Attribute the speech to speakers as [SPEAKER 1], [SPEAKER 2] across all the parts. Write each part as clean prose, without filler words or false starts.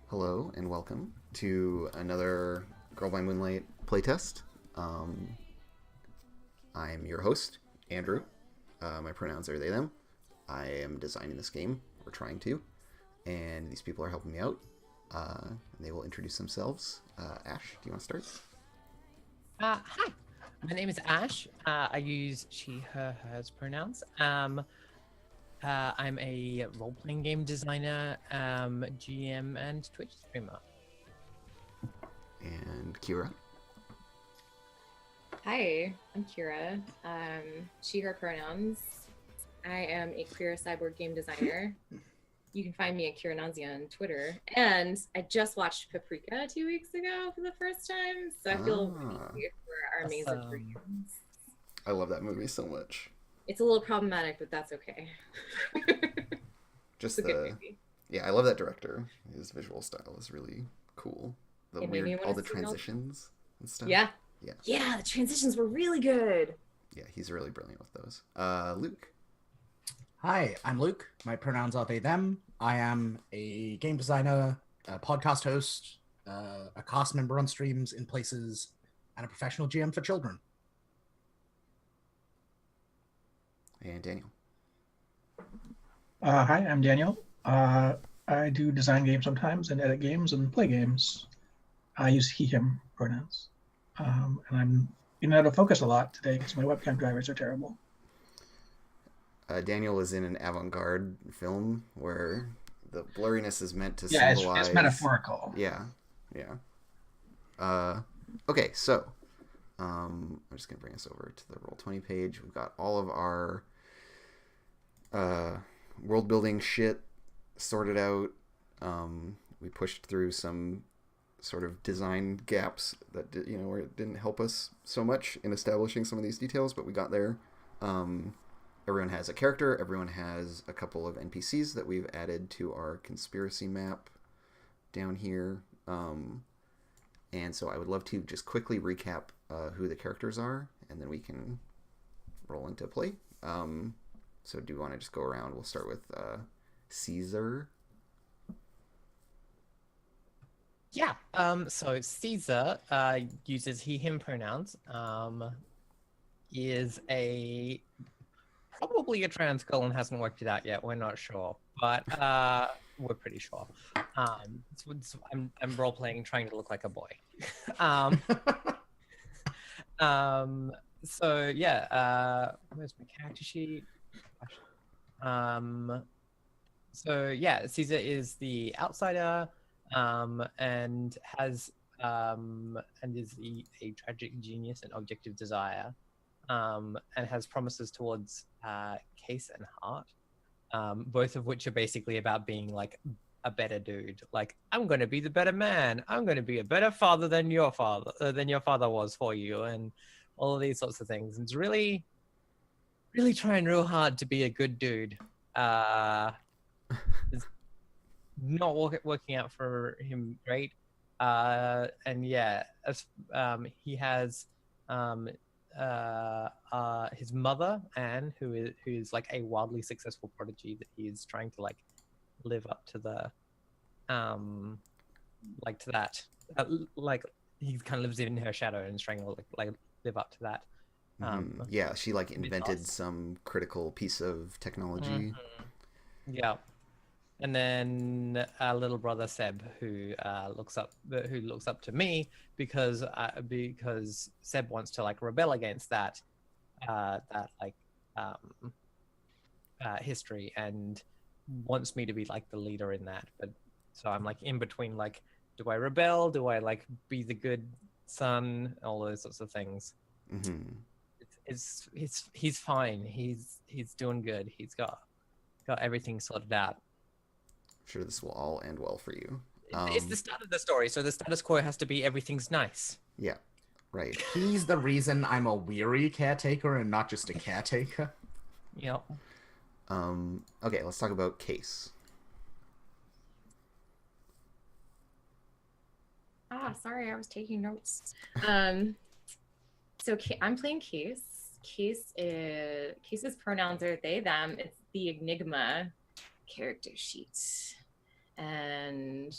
[SPEAKER 1] Hello and welcome to another Girl by Moonlight playtest. Um, I'm your host, Andrew. My pronouns are they, them. I am designing this game, or trying to, and these people are helping me out. They will introduce themselves. Ash, do you want to start?
[SPEAKER 2] Hi, my name is Ash. I use she, her, hers pronouns. I'm a role-playing game designer, GM, and Twitch streamer.
[SPEAKER 1] And Kira.
[SPEAKER 3] Hi, I'm Kira. She, her pronouns. I am a queer cyborg game designer. You can find me at Kira Nanzia on Twitter. And I just watched Paprika 2 weeks ago for the first time, so I feel really here for our amazing dreams.
[SPEAKER 1] I love that movie so much.
[SPEAKER 3] It's a little problematic, but that's okay.
[SPEAKER 1] Just I love that director. His visual style is really cool. All the transitions and stuff.
[SPEAKER 3] Yeah, the transitions were really good.
[SPEAKER 1] Yeah, he's really brilliant with those. Luke.
[SPEAKER 4] Hi, I'm Luke. My pronouns are they, them. I am a game designer, a podcast host, a cast member on streams in places, and a professional GM for children.
[SPEAKER 1] And Daniel.
[SPEAKER 5] Hi, I'm Daniel. I do design games sometimes and edit games and play games. I use he, him pronouns. And I'm being out of focus a lot today because my webcam drivers are terrible.
[SPEAKER 1] Daniel is in an avant-garde film where the blurriness is meant to symbolize...
[SPEAKER 5] it's metaphorical.
[SPEAKER 1] Yeah. Okay, so I'm just going to bring us over to the Roll20 page. We've got all of our world-building shit sorted out. We pushed through some sort of design gaps that where it didn't help us so much in establishing some of these details, but we got there. Everyone has a character. Everyone has a couple of NPCs that we've added to our conspiracy map down here. And so I would love to just quickly recap who the characters are, and then we can roll into play. So do you want to just go around? We'll start with Caesar.
[SPEAKER 2] Yeah. So Caesar uses he, him pronouns. Is probably a trans girl and hasn't worked it out yet. We're not sure, but we're pretty sure. I'm role playing, trying to look like a boy. So yeah, where's my character sheet? So yeah, Caesar is the outsider, and has and is a tragic genius and objective desire. And has promises towards Case and Heart, both of which are basically about being like a better dude. Like, I'm going to be the better man. I'm going to be a better father than your father was for you, and all of these sorts of things. And it's really, really trying real hard to be a good dude. It's not working out for him great. And yeah, he has his mother Anne, who is like a wildly successful prodigy that he is trying to like live up to the like to that like he kind of lives in her shadow and is trying to like live up to that.
[SPEAKER 1] Yeah, she like invented some critical piece of technology.
[SPEAKER 2] Yeah. And then our little brother Seb, who looks up to me because Seb wants to like rebel against that history and wants me to be like the leader in that. But so I'm like in between, like, do I rebel? Do I like be the good son? All those sorts of things.
[SPEAKER 1] Mm-hmm.
[SPEAKER 2] He's fine. He's doing good. He's got everything sorted out.
[SPEAKER 1] Sure, this will all end well for you.
[SPEAKER 2] It's the start of the story, so the status quo has to be everything's nice.
[SPEAKER 1] Yeah, right.
[SPEAKER 4] He's the reason I'm a weary caretaker and not just a caretaker.
[SPEAKER 2] Yep.
[SPEAKER 1] Okay, let's talk about Case.
[SPEAKER 3] Sorry, I was taking notes. So I'm playing Case. Case's pronouns are they, them. It's the Enigma character sheet. And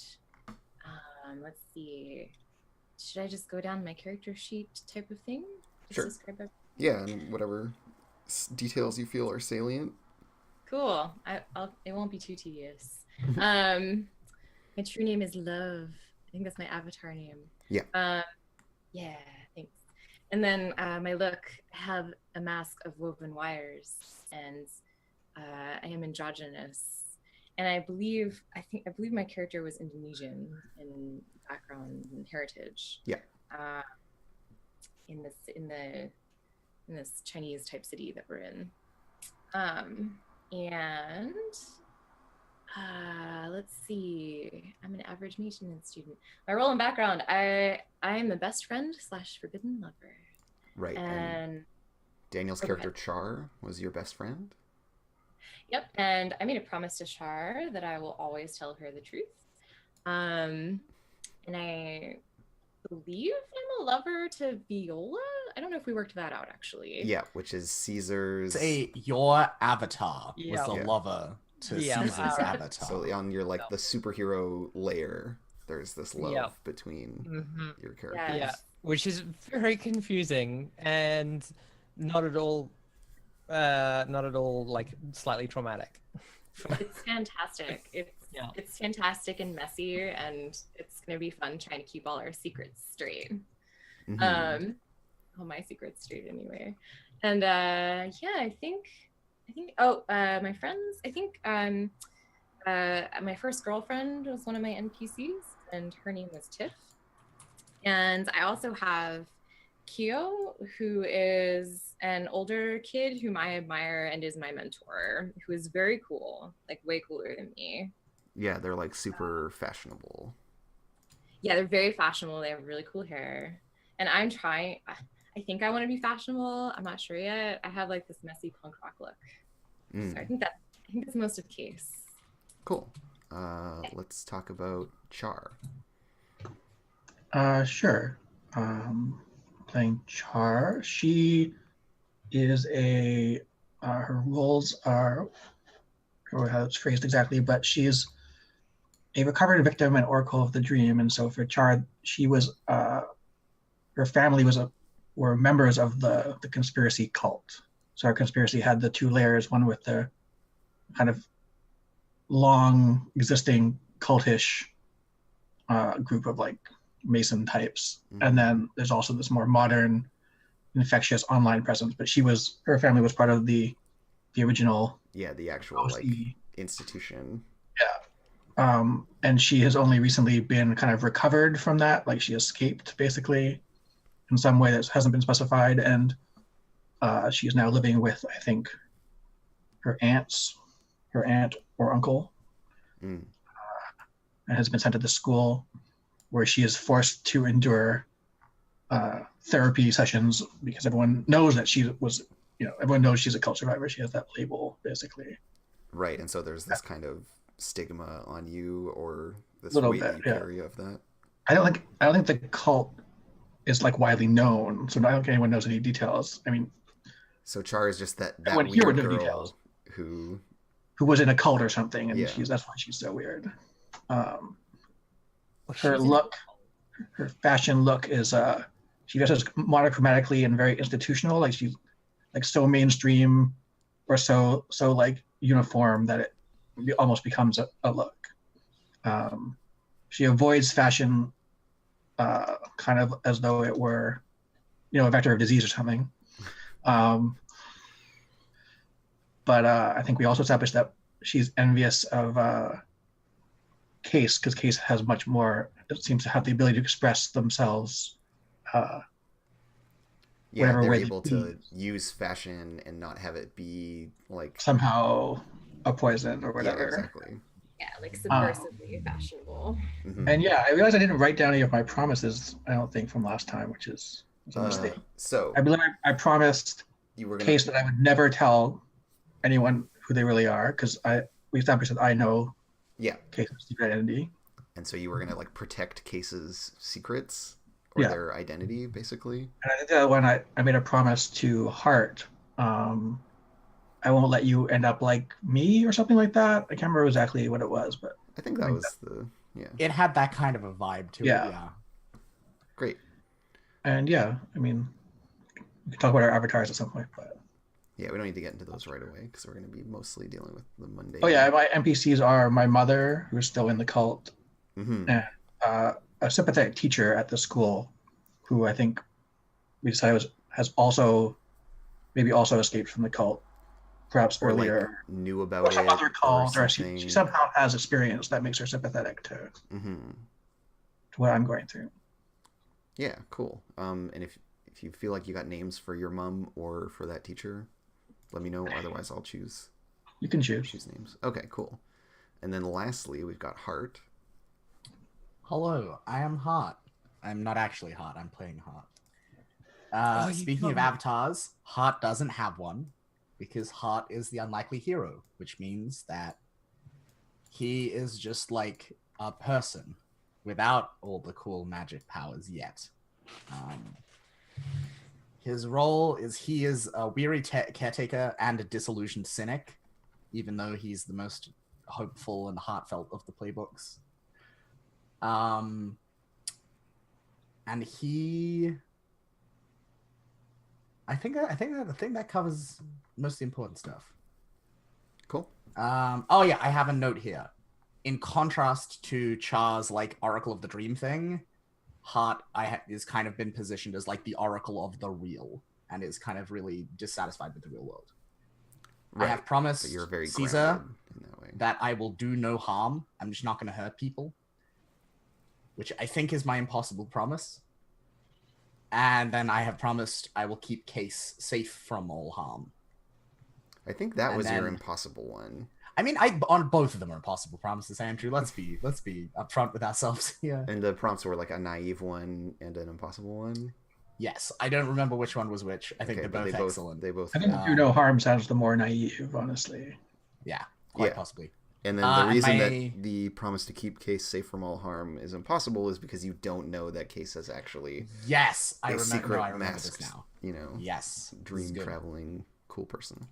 [SPEAKER 3] Let's see. Should I just go down my character sheet type of thing? Just
[SPEAKER 1] Sure.
[SPEAKER 3] describe everything?
[SPEAKER 1] Yeah, and whatever details you feel are salient.
[SPEAKER 3] Cool. It won't be too tedious. My true name is Love. I think that's my avatar name.
[SPEAKER 1] Yeah.
[SPEAKER 3] Yeah, thanks. And then my look, I have a mask of woven wires, and I am androgynous. And I believe my character was Indonesian in background and heritage.
[SPEAKER 1] Yeah.
[SPEAKER 3] In this Chinese type city that we're in. And let's see. I'm an average maintenance student. My role and background, I am the best friend / forbidden lover.
[SPEAKER 1] Right. And Daniel's character Char was your best friend?
[SPEAKER 3] Yep. And I made a promise to Char that I will always tell her the truth. And I believe I'm a lover to Viola. I don't know if we worked that out actually.
[SPEAKER 1] Yeah, which is Caesar's.
[SPEAKER 4] Say your avatar was
[SPEAKER 2] Yeah.
[SPEAKER 4] the
[SPEAKER 1] Yeah.
[SPEAKER 4] lover to
[SPEAKER 2] Yeah.
[SPEAKER 4] Caesar's avatar.
[SPEAKER 1] So on your like the superhero layer, there's this love
[SPEAKER 2] Yeah.
[SPEAKER 1] between
[SPEAKER 2] Mhm.
[SPEAKER 1] your characters.
[SPEAKER 2] Yeah, which is very confusing and not at all like slightly traumatic.
[SPEAKER 3] It's fantastic.
[SPEAKER 2] Yeah.
[SPEAKER 3] It's fantastic and messy, and it's gonna be fun trying to keep all our secrets straight.
[SPEAKER 1] Mhm.
[SPEAKER 3] All my secrets straight anyway. And yeah, I think my friends, I think my first girlfriend was one of my NPCs, and her name was Tiff. And I also have Kyo, who is an older kid whom I admire and is my mentor, who is very cool, like way cooler than me.
[SPEAKER 1] Yeah, they're like super fashionable.
[SPEAKER 3] Yeah, they're very fashionable. They have really cool hair. And I'm trying, I think I want to be fashionable. I'm not sure yet. I have like this messy punk rock look.
[SPEAKER 1] Mm.
[SPEAKER 3] So I think that's most of Case.
[SPEAKER 1] Cool. Let's talk about Char.
[SPEAKER 5] Sure. Playing Char. She is her roles are, I don't know how it's phrased exactly, but she's a recovered victim and oracle of the dream. And so for Char, she was, her family were members of the conspiracy cult. So our conspiracy had the two layers, one with the kind of long existing cultish group of like Mason types.
[SPEAKER 1] Mhm.
[SPEAKER 5] And then there's also this more modern, infectious online presence. But her family was part of the original.
[SPEAKER 1] Yeah, the actual like institution.
[SPEAKER 5] And she has only recently been kind of recovered from that. Like she escaped basically in some way that hasn't been specified. And she is now living with, I think, her aunt or uncle,
[SPEAKER 1] Mm.
[SPEAKER 5] and has been sent to the school where she is forced to endure therapy sessions because everyone knows that everyone knows she's a cult survivor. She has that label basically.
[SPEAKER 1] Right, and so there's this kind of stigma on you, or this
[SPEAKER 5] Little
[SPEAKER 1] weight
[SPEAKER 5] bit,
[SPEAKER 1] you
[SPEAKER 5] yeah.
[SPEAKER 1] carry of that.
[SPEAKER 5] I don't think the cult is like widely known, so I don't think anyone knows any details. I mean,
[SPEAKER 1] So Char is just that
[SPEAKER 5] Everyone here would
[SPEAKER 1] weird
[SPEAKER 5] know
[SPEAKER 1] girl
[SPEAKER 5] details.
[SPEAKER 1] who.
[SPEAKER 5] who was in a cult or something, and
[SPEAKER 1] Yeah.
[SPEAKER 5] that's why she's so weird.
[SPEAKER 2] Well,
[SPEAKER 5] Her
[SPEAKER 2] she's in-
[SPEAKER 5] look, her fashion look is she dresses monochromatically and very institutional. Like she's like so mainstream or so like uniform that it almost becomes a look. She avoids fashion kind of as though it were, a vector of disease or something. But I think we also established that she's envious of Case, because Case has much more, it seems to have the ability to express themselves.
[SPEAKER 1] Yeah,
[SPEAKER 5] Whatever
[SPEAKER 1] they're
[SPEAKER 5] way they
[SPEAKER 1] able to
[SPEAKER 5] please.
[SPEAKER 1] use fashion and not have it be like.
[SPEAKER 5] Somehow a poison or
[SPEAKER 1] Yeah,
[SPEAKER 5] whatever.
[SPEAKER 1] exactly.
[SPEAKER 3] Yeah, like subversively fashionable.
[SPEAKER 1] Mhm.
[SPEAKER 5] And yeah, I realized I didn't write down any of my promises, I don't think, from last time, which is a mistake.
[SPEAKER 1] So
[SPEAKER 5] I believe I promised
[SPEAKER 1] you were gonna.
[SPEAKER 5] Case that I would never tell anyone who they really are, because we established that I know
[SPEAKER 1] Yeah,
[SPEAKER 5] Case's secret identity.
[SPEAKER 1] and so you were gonna like protect Case's secrets or
[SPEAKER 5] Yeah.
[SPEAKER 1] their identity, basically.
[SPEAKER 5] And I think that when I made a promise to Hart, I won't let you end up like me or something like that. I can't remember exactly what it was, but
[SPEAKER 1] I think that
[SPEAKER 5] Like
[SPEAKER 1] was the Yeah.
[SPEAKER 4] It had that kind of a vibe to
[SPEAKER 5] Yeah.
[SPEAKER 4] it, yeah.
[SPEAKER 1] Great.
[SPEAKER 5] And yeah, I mean, we can talk about our avatars at some point, but
[SPEAKER 1] Yeah, we don't need to get into those right away because we're going to be mostly dealing with the mundane.
[SPEAKER 5] oh yeah, my NPCs are my mother, who's still in the cult,
[SPEAKER 1] Mm-hmm.
[SPEAKER 5] and a sympathetic teacher at the school, who I think we decided has also escaped from the cult, perhaps
[SPEAKER 1] Or
[SPEAKER 5] earlier,
[SPEAKER 1] like knew about
[SPEAKER 5] or some
[SPEAKER 1] it
[SPEAKER 5] other cult, or
[SPEAKER 1] something.
[SPEAKER 5] she somehow has experience that makes her sympathetic to
[SPEAKER 1] Mm-hmm.
[SPEAKER 5] what I'm going through.
[SPEAKER 1] Yeah, cool. And if you feel like you got names for your mom or for that teacher, let me know. Otherwise, I'll choose
[SPEAKER 5] You can choose.
[SPEAKER 1] names. Okay, cool. And then lastly, we've got Heart.
[SPEAKER 4] Hello, I am Hot. I'm not actually Hot, I'm playing Hot.
[SPEAKER 2] Oh, you
[SPEAKER 4] Speaking of
[SPEAKER 2] can't-
[SPEAKER 4] avatars, Hot doesn't have one because Hot is the unlikely hero, which means that he is just like a person without all the cool magic powers yet. His role is he is a weary caretaker and a disillusioned cynic, even though he's the most hopeful and heartfelt of the playbooks. And he, I think that covers most of the important stuff.
[SPEAKER 1] Cool.
[SPEAKER 4] Oh yeah, I have a note here. In contrast to Char's like Oracle of the Dream thing, Heart is kind of been positioned as like the Oracle of the Real, and is kind of really dissatisfied with the real world.
[SPEAKER 1] Right.
[SPEAKER 4] I have promised
[SPEAKER 1] But you're very
[SPEAKER 4] Caesar
[SPEAKER 1] grounded in that way.
[SPEAKER 4] that I will do no harm. I'm just not going to hurt people, which I think is my impossible promise. And then I have promised I will keep Case safe from all harm.
[SPEAKER 1] I think that
[SPEAKER 4] And
[SPEAKER 1] was your
[SPEAKER 4] then-
[SPEAKER 1] impossible one.
[SPEAKER 4] I mean, on both of them are impossible promises, Andrew. Let's be upfront with ourselves here.
[SPEAKER 1] And the prompts were like a naive one and an impossible one.
[SPEAKER 4] Yes, I don't remember which one was which. I think
[SPEAKER 1] Okay,
[SPEAKER 4] they're
[SPEAKER 1] but
[SPEAKER 4] both excellent.
[SPEAKER 1] They both.
[SPEAKER 5] I think do no harm sounds the more naive, honestly.
[SPEAKER 4] Yeah, quite
[SPEAKER 1] Yeah.
[SPEAKER 4] possibly.
[SPEAKER 1] And then the
[SPEAKER 4] and
[SPEAKER 1] reason
[SPEAKER 4] my-
[SPEAKER 1] that the promise to keep Case safe from all harm is impossible is because you don't know that Case has actually
[SPEAKER 4] Yes, I
[SPEAKER 1] a
[SPEAKER 4] remember.
[SPEAKER 1] secret
[SPEAKER 4] No, I remember
[SPEAKER 1] masked,
[SPEAKER 4] this now.
[SPEAKER 1] you know,
[SPEAKER 4] Yes, this is
[SPEAKER 1] dream
[SPEAKER 4] good.
[SPEAKER 1] traveling cool person.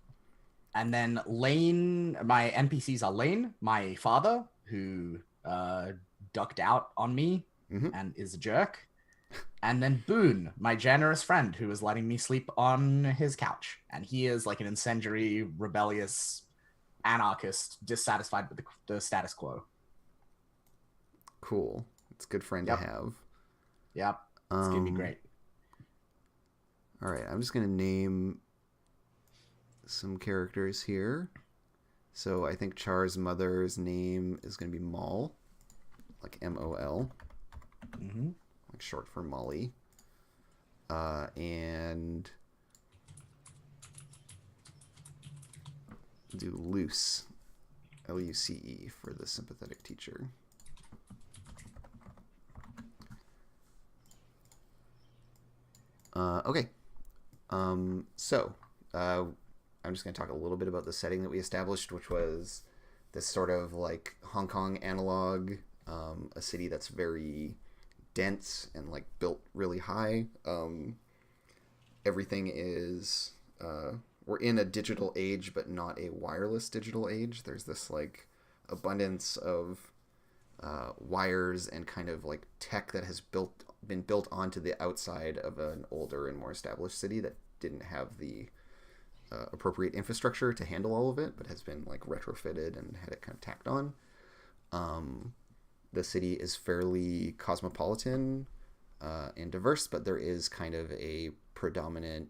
[SPEAKER 4] And then Lane, my NPCs are Lane, my father, who ducked out on me
[SPEAKER 1] Mhm.
[SPEAKER 4] and is a jerk. And then Boone, my generous friend, who is letting me sleep on his couch. And he is like an incendiary, rebellious anarchist, dissatisfied with the status quo.
[SPEAKER 1] Cool. It's a good friend
[SPEAKER 4] Yep.
[SPEAKER 1] to have.
[SPEAKER 4] Yep, it's gonna be great.
[SPEAKER 1] All right, I'm just gonna name some characters here. So I think Char's mother's name is gonna be Moll, like Mol,
[SPEAKER 4] Mm-hmm.
[SPEAKER 1] like short for Molly. And do Luce, Luce for the sympathetic teacher. Okay. I'm just going to talk a little bit about the setting that we established, which was this sort of like Hong Kong analog, a city that's very dense and like built really high. Everything is we're in a digital age, but not a wireless digital age. There's this like abundance of wires and kind of like tech that has been built onto the outside of an older and more established city that didn't have the appropriate infrastructure to handle all of it, but has been like retrofitted and had it kind of tacked on. The city is fairly cosmopolitan and diverse, but there is kind of a predominant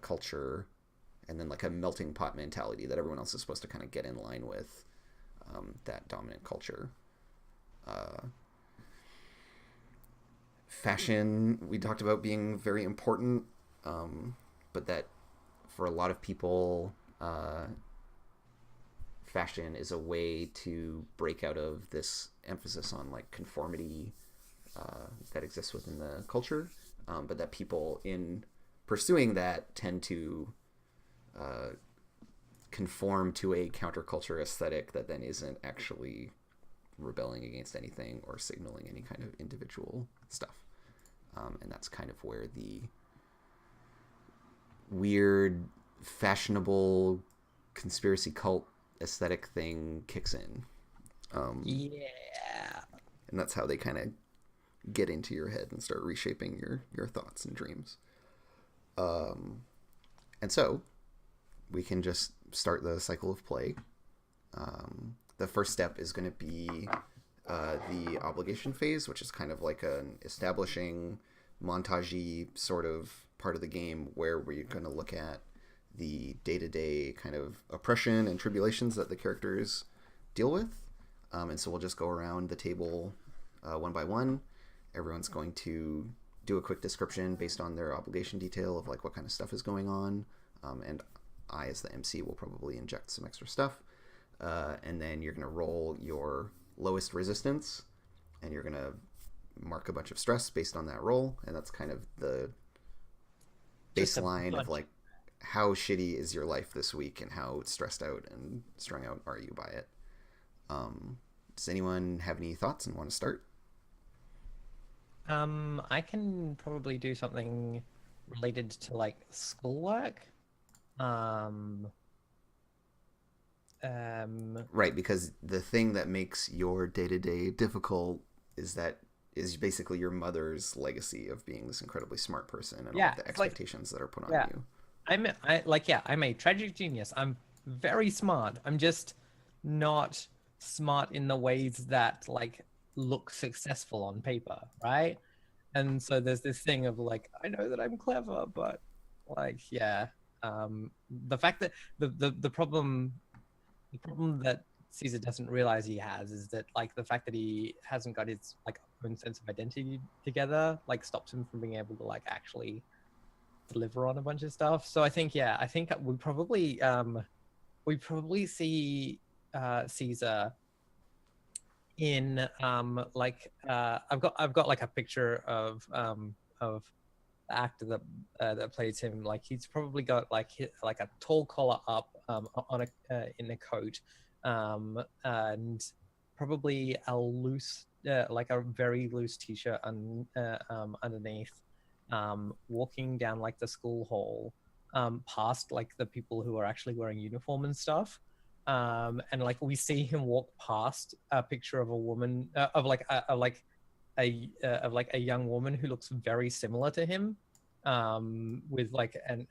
[SPEAKER 1] culture and then like a melting pot mentality that everyone else is supposed to kind of get in line with that dominant culture. Fashion, we talked about being very important, but that for a lot of people, fashion is a way to break out of this emphasis on like conformity that exists within the culture, but that people in pursuing that tend to conform to a counterculture aesthetic that then isn't actually rebelling against anything or signaling any kind of individual stuff. And that's kind of where the weird, fashionable conspiracy cult aesthetic thing kicks in.
[SPEAKER 2] Yeah.
[SPEAKER 1] and that's how they kind of get into your head and start reshaping your thoughts and dreams. And so we can just start the cycle of play. The first step is going to be the obligation phase, which is kind of like an establishing montagey sort of part of the game where we're going to look at the day-to-day kind of oppression and tribulations that the characters deal with. And so we'll just go around the table one by one. Everyone's going to do a quick description based on their obligation detail of like what kind of stuff is going on. And I, as the MC, will probably inject some extra stuff. And then you're going to roll your lowest resistance, and you're going to mark a bunch of stress based on that roll. And that's kind of the baseline of like, how shitty is your life this week and how stressed out and strung out are you by it? Does anyone have any thoughts and want to start?
[SPEAKER 2] I can probably do something related to like schoolwork.
[SPEAKER 1] Right, because the thing that makes your day-to-day difficult is basically your mother's legacy of being this incredibly smart person and all of the expectations that are put on you.
[SPEAKER 2] I'm a tragic genius. I'm very smart. I'm just not smart in the ways that like look successful on paper, right? And so there's this thing of like, I know that I'm clever, but like, the fact that the problem that Caesar doesn't realize he has is that like the fact that he hasn't got his like own sense of identity together like stops him from being able to like actually deliver on a bunch of stuff. So I think we probably see Caesar in I've got like a picture of the actor that plays him. Like he's probably got like a tall collar up on in a coat, and probably a loose like a very loose t-shirt underneath, walking down like the school hall, past like the people who are actually wearing uniform and stuff. And like we see him walk past a picture of a woman of a young woman who looks very similar to him, with like and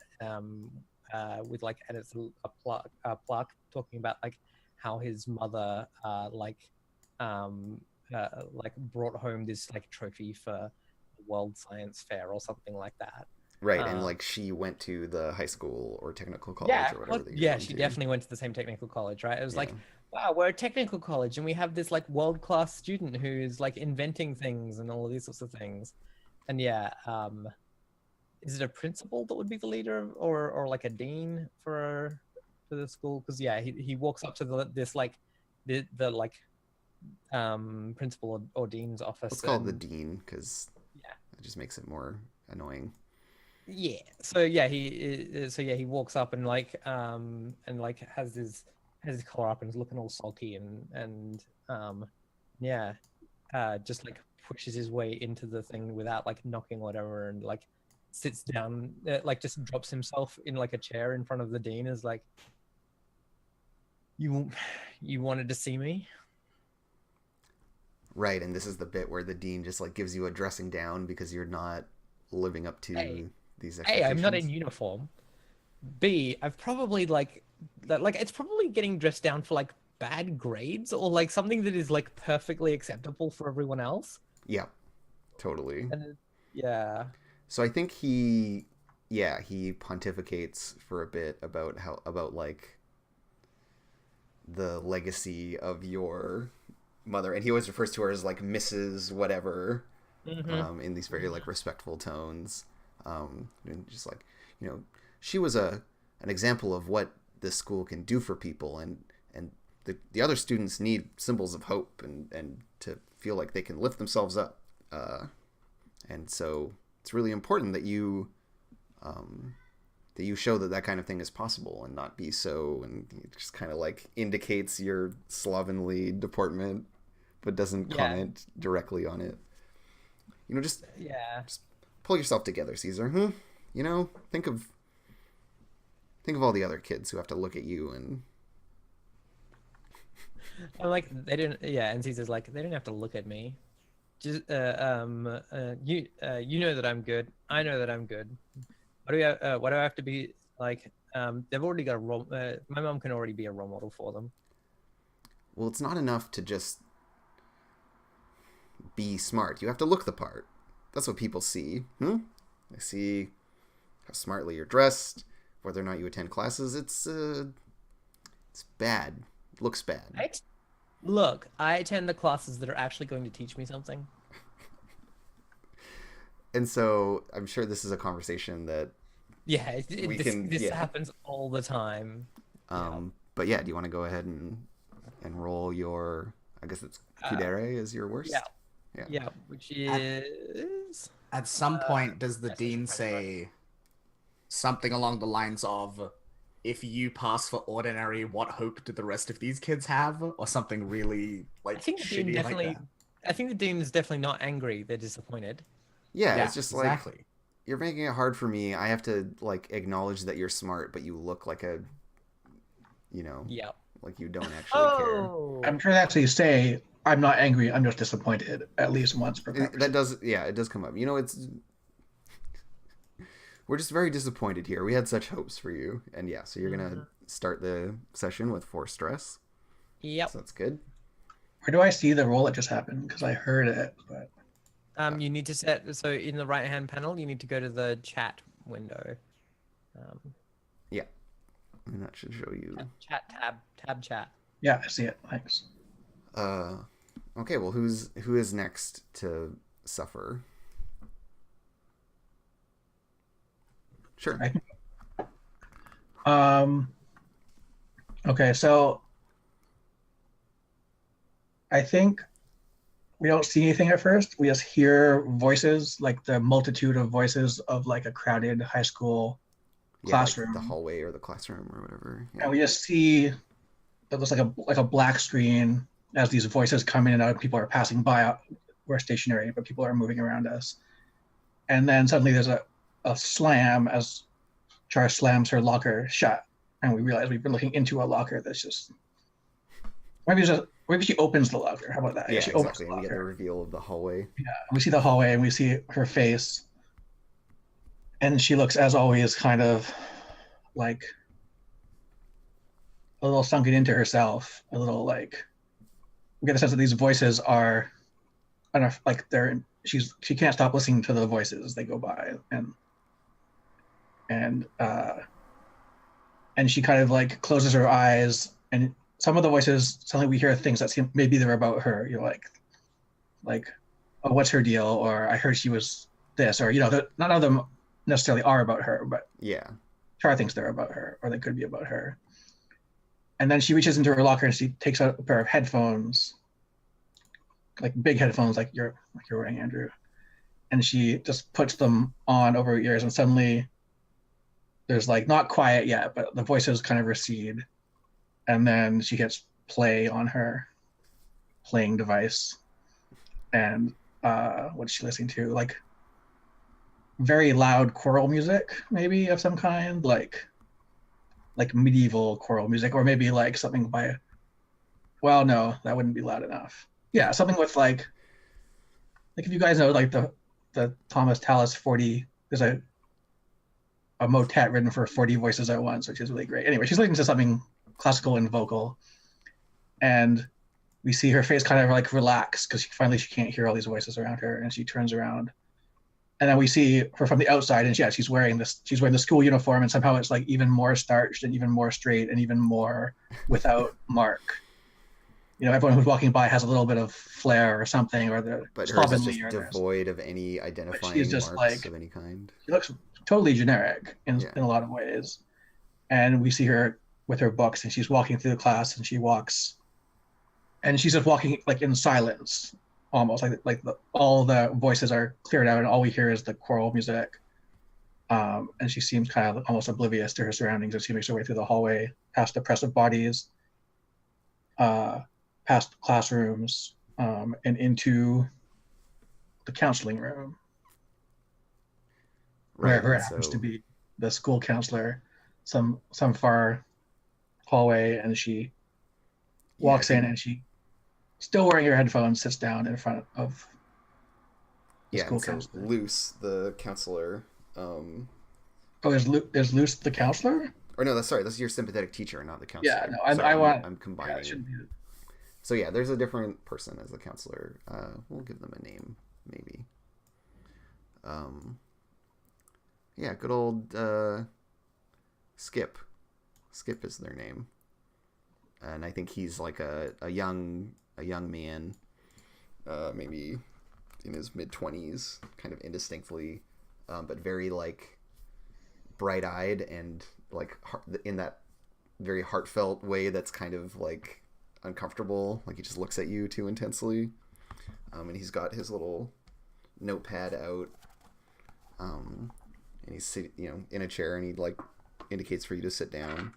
[SPEAKER 2] it's a plaque talking about like how his mother brought home this like trophy for the World Science Fair or something like that.
[SPEAKER 1] Right, and like she went to the high school or technical college or whatever.
[SPEAKER 2] She definitely went to the same technical college, right? It was like, wow, we're a technical college and we have this like world-class student who's like inventing things and all of these sorts of things. And is it a principal that would be the leader or like a dean for the school? Because he walks up to the principal or dean's office.
[SPEAKER 1] Let's call it the dean because it just makes it more annoying.
[SPEAKER 2] Yeah. So he walks up and has his collar up and is looking all sulky and just like pushes his way into the thing without like knocking whatever, and like sits down, like just drops himself in like a chair in front of the dean, is like, you wanted to see me?
[SPEAKER 1] Right, and this is the bit where the dean just like gives you a dressing down because you're not living up to these expectations.
[SPEAKER 2] A, I'm not in uniform. B, I've probably it's probably getting dressed down for like bad grades or like something that is like perfectly acceptable for everyone else.
[SPEAKER 1] Yeah, totally.
[SPEAKER 2] And,
[SPEAKER 1] So I think he pontificates for a bit about like the legacy of your mother, and he always refers to her as like Mrs. whatever, in these very like respectful tones, and just like, she was an example of what this school can do for people, and the other students need symbols of hope and to feel like they can lift themselves up, and so it's really important that you show that kind of thing is possible and not be so, and it just kind of like indicates your slovenly deportment but doesn't comment directly on it. Just pull yourself together, Caesar. Think of all the other kids who have to look at you and
[SPEAKER 2] I'm like, they didn't. Yeah, and Caesar's like, they didn't have to look at me. just you know that I'm good. I know that I'm good. What do I have to be like? They've already got a role. My mom can already be a role model for them.
[SPEAKER 1] Well, it's not enough to just be smart. You have to look the part. That's what people see. They see how smartly you're dressed, whether or not you attend classes. It's bad. It looks bad.
[SPEAKER 2] Look, I attend the classes that are actually going to teach me something.
[SPEAKER 1] And so I'm sure this is a conversation that
[SPEAKER 2] Yeah, this happens all the time.
[SPEAKER 1] But yeah, do you want to go ahead and roll your? I guess it's Kudere is your worst.
[SPEAKER 2] Yeah, which is.
[SPEAKER 4] At some point, does the dean say something along the lines of, "If you pass for ordinary, what hope do the rest of these kids have?" Or something really like
[SPEAKER 2] I think the dean
[SPEAKER 4] shitty
[SPEAKER 2] definitely.
[SPEAKER 4] like that?
[SPEAKER 2] I think the dean is definitely not angry. They're disappointed.
[SPEAKER 1] Yeah, it's just
[SPEAKER 4] exactly.
[SPEAKER 1] like you're making it hard for me. I have to like acknowledge that you're smart, but you look like a,
[SPEAKER 2] Yeah.
[SPEAKER 1] like you don't actually care.
[SPEAKER 5] I'm sure that's how you say, "I'm not angry, I'm just disappointed," at least once per conversation.
[SPEAKER 1] That does, it does come up. It's we're just very disappointed here. We had such hopes for you, and so you're gonna start the session with 4 stress.
[SPEAKER 2] Yep.
[SPEAKER 1] So that's good.
[SPEAKER 5] Where do I see the roll that just happened? Because I heard it, but
[SPEAKER 2] You need to set so in the right hand panel. You need to go to the chat window.
[SPEAKER 1] And that should show you.
[SPEAKER 2] Chat tab chat.
[SPEAKER 5] yeah, I see it. Thanks.
[SPEAKER 1] Okay. Well, who is next to suffer? Sure.
[SPEAKER 5] Okay, so I think we don't see anything at first. We just hear voices, like the multitude of voices of like a crowded high school classroom.
[SPEAKER 1] Like the hallway or the classroom or whatever.
[SPEAKER 5] And we just see that looks like a black screen as these voices come in and out. People are passing by. We're stationary, but people are moving around us. And then suddenly there's a slam as Char slams her locker shut, and we realize we've been looking into a locker that's just maybe she opens the locker. How about that?
[SPEAKER 1] Yeah,
[SPEAKER 5] she
[SPEAKER 1] exactly.
[SPEAKER 5] opens the
[SPEAKER 1] And we get the
[SPEAKER 5] locker.
[SPEAKER 1] reveal of the hallway.
[SPEAKER 5] Yeah, we see the hallway and we see her face, and she looks, as always, kind of like a little sunken into herself, a little like we get a sense that these voices are enough, like she can't stop listening to the voices as they go by, and she kind of like closes her eyes, and some of the voices, suddenly we hear things that seem maybe they're about her. You're like, oh, what's her deal? Or I heard she was this, or none of them necessarily are about her, but
[SPEAKER 1] Yeah.
[SPEAKER 5] Char thinks they're about her, or they could be about her. And then she reaches into her locker and she takes out a pair of headphones, like big headphones, like you're wearing, Andrew. And she just puts them on over her ears, and suddenly there's like not quiet yet, but the voices kind of recede. And then she hits play on her playing device. And what's she listening to? Like very loud choral music, maybe of some kind, like medieval choral music, or maybe like something by, well, no, that wouldn't be loud enough. Yeah, something with like if you guys know like the Thomas Tallis 40, there's a motet written for 40 voices at once, which is really great. Anyway, she's listening to something classical and vocal, and we see her face kind of like relax because she can't hear all these voices around her, and she turns around, and then we see her from the outside, and she's wearing the school uniform, and somehow it's like even more starched and even more straight and even more without mark. Everyone who's walking by has a little bit of flair or something, or
[SPEAKER 1] but hers is just devoid of any identifying marks of any kind.
[SPEAKER 5] She looks totally generic in a lot of ways. And we see her with her books, and she's walking through the class, and she's just walking like in silence, almost like all the voices are cleared out, and all we hear is the choral music. And she seems kind of almost oblivious to her surroundings as she makes her way through the hallway, past oppressive bodies, past classrooms, and into the counseling room, where her happens to be the school counselor, some far hallway, and she walks in, and she, still wearing her headphones, sits down in front of
[SPEAKER 1] Yeah,
[SPEAKER 5] School
[SPEAKER 1] and so
[SPEAKER 5] counselor.
[SPEAKER 1] Luce, the counselor,
[SPEAKER 5] Oh, is Luce the counselor?
[SPEAKER 1] or no, that's your sympathetic teacher, not the
[SPEAKER 5] Yeah,
[SPEAKER 1] counselor.
[SPEAKER 5] no,
[SPEAKER 1] Sorry,
[SPEAKER 5] I want.
[SPEAKER 1] I'm
[SPEAKER 5] Yeah, it
[SPEAKER 1] combining.
[SPEAKER 5] shouldn't be.
[SPEAKER 1] So yeah, there's a different person as the counselor. We'll give them a name, maybe. Um, yeah, good old Skip. Skip is their name, and I think he's like a young man, maybe in his mid-20s, kind of indistinctly, but very like bright-eyed and like in that very heartfelt way that's kind of like uncomfortable. Like he just looks at you too intensely, and he's got his little notepad out, and he's in a chair, and he like indicates for you to sit down,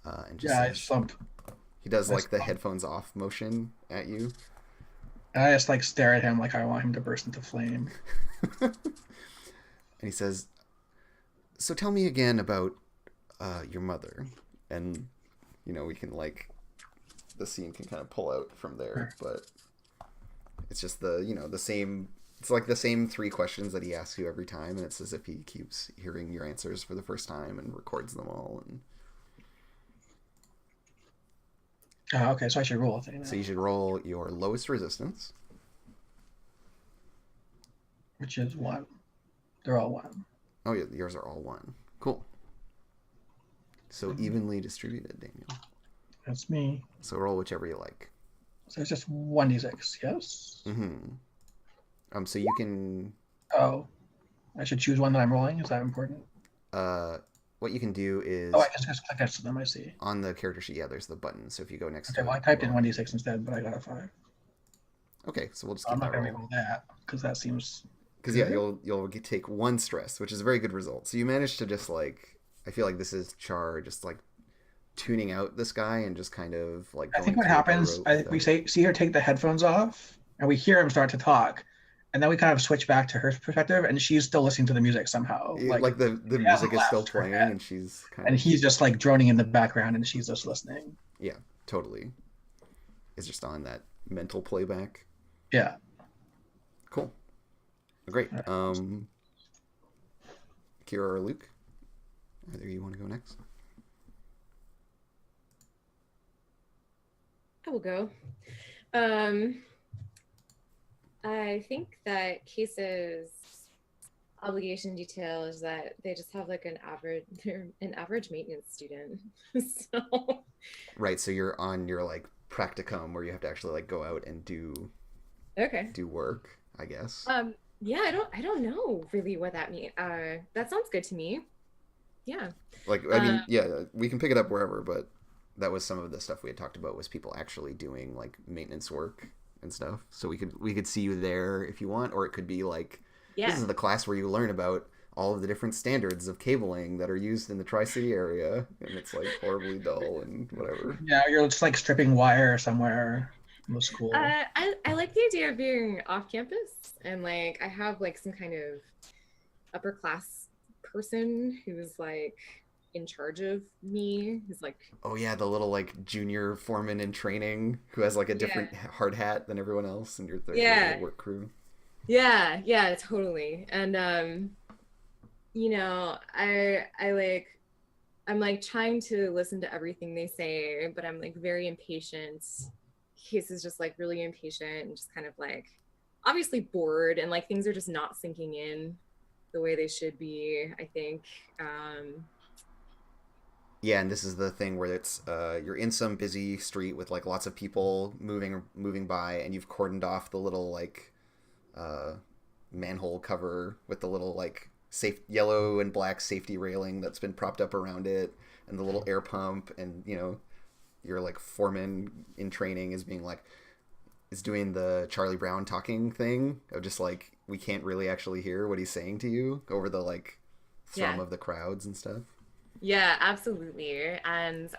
[SPEAKER 1] and just
[SPEAKER 5] Yeah, I
[SPEAKER 1] says,
[SPEAKER 5] slumped.
[SPEAKER 1] he does
[SPEAKER 5] I
[SPEAKER 1] like the
[SPEAKER 5] slumped.
[SPEAKER 1] headphones off motion at you.
[SPEAKER 5] And I just like stare at him like I want him to burst into flame.
[SPEAKER 1] And he says, so tell me again about your mother. And we can like, the scene can kind of pull out from there, but it's just the same, it's like the same 3 questions that he asks you every time, and it's as if he keeps hearing your answers for the first time and records them all. And
[SPEAKER 5] Okay, so I should roll a thing now.
[SPEAKER 1] so you should roll your lowest resistance.
[SPEAKER 5] Which is 1. They're all 1.
[SPEAKER 1] Oh yeah, yours are all 1. Cool. So evenly distributed, Daniel.
[SPEAKER 5] That's me.
[SPEAKER 1] So roll whichever you like.
[SPEAKER 5] So it's just 1d6, yes?
[SPEAKER 1] Mm-hmm. So you can...
[SPEAKER 5] Oh. I should choose one that I'm rolling? Is that important?
[SPEAKER 1] What you can do is...
[SPEAKER 5] Oh, I just click next to them, I see.
[SPEAKER 1] On the character sheet, yeah, there's the button. So if you go next
[SPEAKER 5] Okay,
[SPEAKER 1] to
[SPEAKER 5] well, I typed in 1d6 instead, but I got a 5.
[SPEAKER 1] Okay, so we'll just
[SPEAKER 5] I'm
[SPEAKER 1] keep
[SPEAKER 5] not
[SPEAKER 1] that
[SPEAKER 5] going to
[SPEAKER 1] roll.
[SPEAKER 5] roll that, because that seems...
[SPEAKER 1] Because yeah, you'll take 1 stress, which is a very good result. So you managed to just like... I feel like this is Char just like tuning out this guy and just kind of like...
[SPEAKER 5] I think what happens, we see her take the headphones off, and we hear him start to talk. And then we kind of switch back to her perspective, and she's still listening to the music somehow.
[SPEAKER 1] Like the music is still playing, and she's kind of...
[SPEAKER 5] And he's just like droning in the background, and she's just listening.
[SPEAKER 1] Yeah, totally. It's just on that mental playback.
[SPEAKER 5] Yeah.
[SPEAKER 1] Cool. Great.
[SPEAKER 5] Right.
[SPEAKER 1] Kira or Luke, either you want to go next?
[SPEAKER 3] I will go. I think that Case's obligation detail is that they just have like they're an average maintenance student. So
[SPEAKER 1] Right, so you're on your like practicum where you have to actually like go out and do work, I guess.
[SPEAKER 3] Yeah, I don't know really what that means. That sounds good to me. Yeah.
[SPEAKER 1] Like, I mean, yeah, we can pick it up wherever, but that was some of the stuff we had talked about, was people actually doing like maintenance work and stuff. So we could see you there if you want, or it could be like, this is the class where you learn about all of the different standards of cabling that are used in the Tri-City area, and it's like horribly dull and whatever.
[SPEAKER 5] Yeah, you're just like stripping wire somewhere in the school.
[SPEAKER 3] I like the idea of being off campus, and like I have like some kind of upper class person who's like in charge of me, who's like,
[SPEAKER 1] oh yeah, the little like junior foreman in training who has like a different hard hat than everyone else, and you're their little work crew.
[SPEAKER 3] Yeah, totally. And you know, I'm like trying to listen to everything they say, but I'm like very impatient. Case is just like really impatient and just kind of like obviously bored, and like things are just not sinking in the way they should be, I think.
[SPEAKER 1] Yeah, and this is the thing where it's you're in some busy street with like lots of people moving by, and you've cordoned off the little like manhole cover with the little like yellow and black safety railing that's been propped up around it, and the little air pump, and you know, your like foreman in training is doing the Charlie Brown talking thing of just like, we can't really actually hear what he's saying to you over the like thrum of the crowds and stuff.
[SPEAKER 3] Yeah, absolutely. And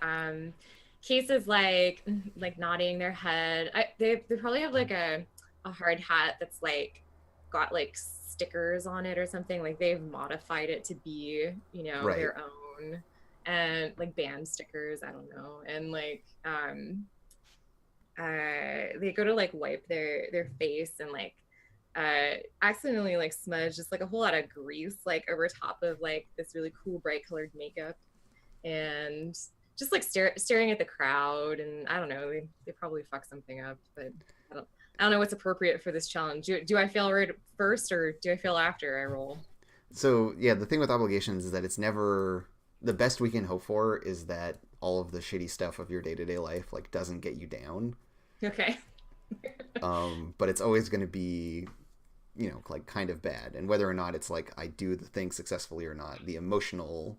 [SPEAKER 3] Case is like nodding their head. They probably have like a hard hat that's like got like stickers on it or something. Like they've modified it to be, you know, their own, and like band stickers, I don't know. And like they go to like wipe their face, and like accidentally like smudged just like a whole lot of grease like over top of like this really cool bright colored makeup, and just like staring at the crowd. And I don't know, they probably fucked something up, but I don't know what's appropriate for this challenge. Do I fail right first or do I fail after I roll?
[SPEAKER 1] So yeah, the thing with obligations is that it's never the best we can hope for is that all of the shitty stuff of your day-to-day life like doesn't get you down.
[SPEAKER 3] Okay.
[SPEAKER 1] But it's always going to be, you know, like kind of bad, and whether or not it's like I do the thing successfully or not, the emotional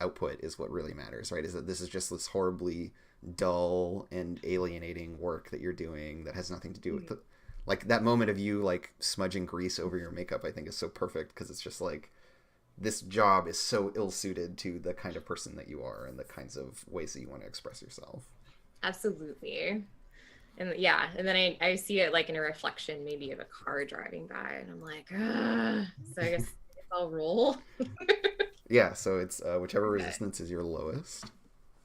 [SPEAKER 1] output is what really matters, right? Is that this is just this horribly dull and alienating work that you're doing that has nothing to do with the, like that moment of you like smudging grease over your makeup, I think is so perfect because it's just like this job is so ill-suited to the kind of person that you are and the kinds of ways that you want to express yourself.
[SPEAKER 3] Absolutely. And yeah, and then I see it like in a reflection maybe of a car driving by, and I'm like, ah. So I guess I'll roll.
[SPEAKER 1] Yeah, so it's whichever resistance is your lowest.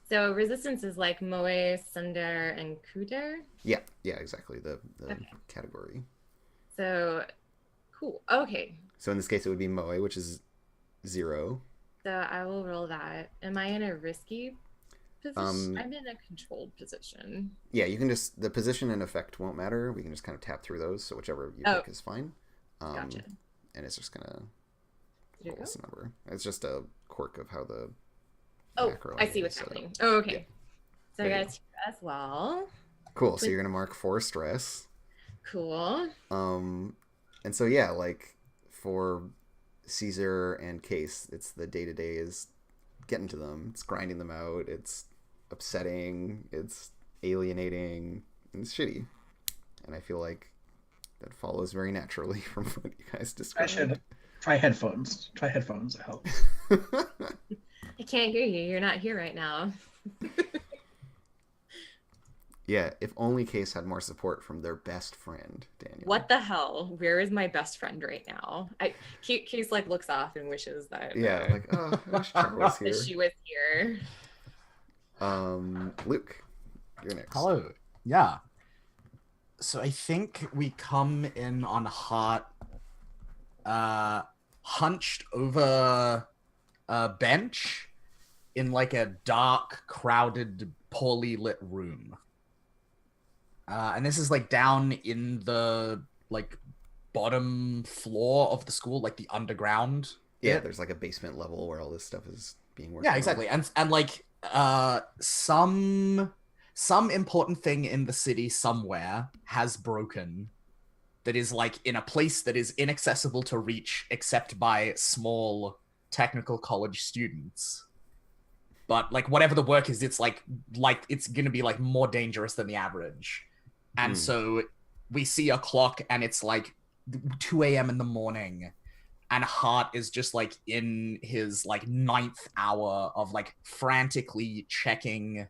[SPEAKER 3] So resistance is like Moe, Sundar, and Kuder.
[SPEAKER 1] Yeah, exactly. The category.
[SPEAKER 3] So cool. Okay.
[SPEAKER 1] So in this case, it would be Moe, which is 0.
[SPEAKER 3] So I will roll that. Am I in a risky position? I'm in a controlled position.
[SPEAKER 1] Yeah, you can just, the position and effect won't matter. We can just kind of tap through those. So whichever you pick is fine.
[SPEAKER 3] Gotcha.
[SPEAKER 1] And it's just gonna roll this number. It's just a quirk of how the macro
[SPEAKER 3] I see what's happening. Oh, okay.
[SPEAKER 1] Yeah.
[SPEAKER 3] So I got 2 as well.
[SPEAKER 1] Cool. So you're gonna mark 4 stress.
[SPEAKER 3] Cool.
[SPEAKER 1] And so yeah, like for Caesar and Case, it's the day-to-day is getting to them. It's grinding them out. It's upsetting. It's alienating. And it's shitty. And I feel like that follows very naturally from what you guys described.
[SPEAKER 5] I should try headphones. Try headphones. It helps.
[SPEAKER 3] I can't hear you. You're not here right now.
[SPEAKER 1] Yeah, if only Case had more support from their best friend, Daniel.
[SPEAKER 3] What the hell? Where is my best friend right now? Case like looks off and wishes that.
[SPEAKER 1] Yeah, like, oh, I wish Char was here.
[SPEAKER 3] That she was here.
[SPEAKER 1] Luke, you're next.
[SPEAKER 4] Hello. Yeah. So I think we come in on Heart, hunched over a bench in like a dark, crowded, poorly lit room. And this is like down in the like bottom floor of the school, like the underground.
[SPEAKER 1] Yeah, there's like a basement level where all this stuff is being worked
[SPEAKER 4] Yeah,
[SPEAKER 1] on.
[SPEAKER 4] exactly. And like some important thing in the city somewhere has broken that is like in a place that is inaccessible to reach except by small technical college students. But like whatever the work is, it's like it's gonna be like more dangerous than the average. And so we see a clock and it's like 2 a.m. in the morning, and Hart is just like in his like 9th hour of like frantically checking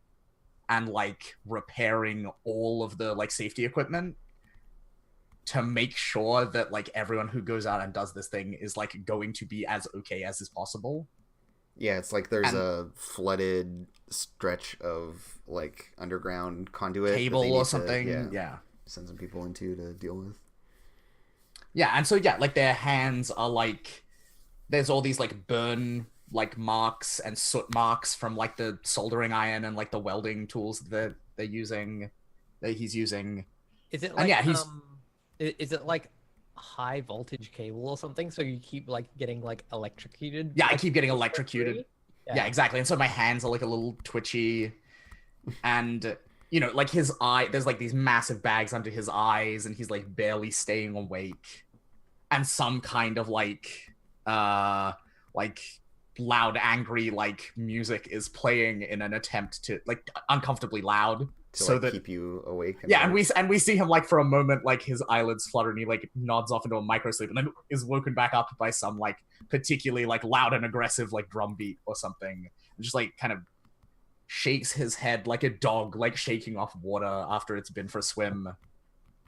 [SPEAKER 4] and like repairing all of the like safety equipment to make sure that like everyone who goes out and does this thing is like going to be as okay as is possible.
[SPEAKER 1] Yeah, it's like there's a flooded stretch of like underground conduit
[SPEAKER 4] cable or something. Yeah.
[SPEAKER 1] Send some people into to deal with.
[SPEAKER 4] Yeah, and so yeah, like their hands are like there's all these like burn like marks and soot marks from like the soldering iron and like the welding tools that he's using.
[SPEAKER 2] Is it like is it like high voltage cable or something, so you keep like getting like electrocuted?
[SPEAKER 4] Yeah, I keep getting electrocuted. Yeah, exactly. And so my hands are like a little twitchy, and you know, like his eye, there's like these massive bags under his eyes, and he's like barely staying awake, and some kind of like loud angry like music is playing in an attempt to like uncomfortably loud
[SPEAKER 1] to
[SPEAKER 4] so
[SPEAKER 1] like,
[SPEAKER 4] that
[SPEAKER 1] keep you awake.
[SPEAKER 4] Yeah, and we see him like for a moment like his eyelids flutter and he like nods off into a micro sleep and then is woken back up by some like particularly like loud and aggressive like drum beat or something, and just like kind of shakes his head like a dog like shaking off water after it's been for a swim,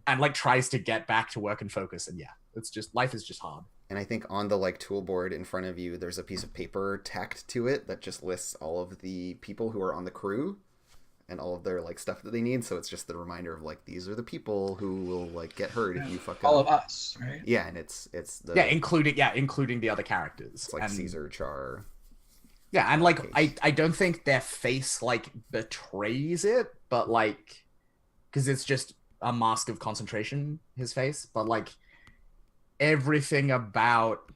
[SPEAKER 4] and like tries to get back to work and focus. And yeah, it's just life is just hard.
[SPEAKER 1] And I think on the like tool board in front of you, there's a piece of paper tacked to it that just lists all of the people who are on the crew. and all of their like stuff that they need. So it's just the reminder of like these are the people who will like get hurt if you fuck
[SPEAKER 5] All
[SPEAKER 1] up.
[SPEAKER 5] of us, right?
[SPEAKER 1] Yeah, and it's the
[SPEAKER 4] including the other characters.
[SPEAKER 1] it's like
[SPEAKER 4] and,
[SPEAKER 1] Caesar, Char.
[SPEAKER 4] Yeah, and like
[SPEAKER 1] Case.
[SPEAKER 4] I don't think their face like betrays it, but like because it's just a mask of concentration, his face, but like everything about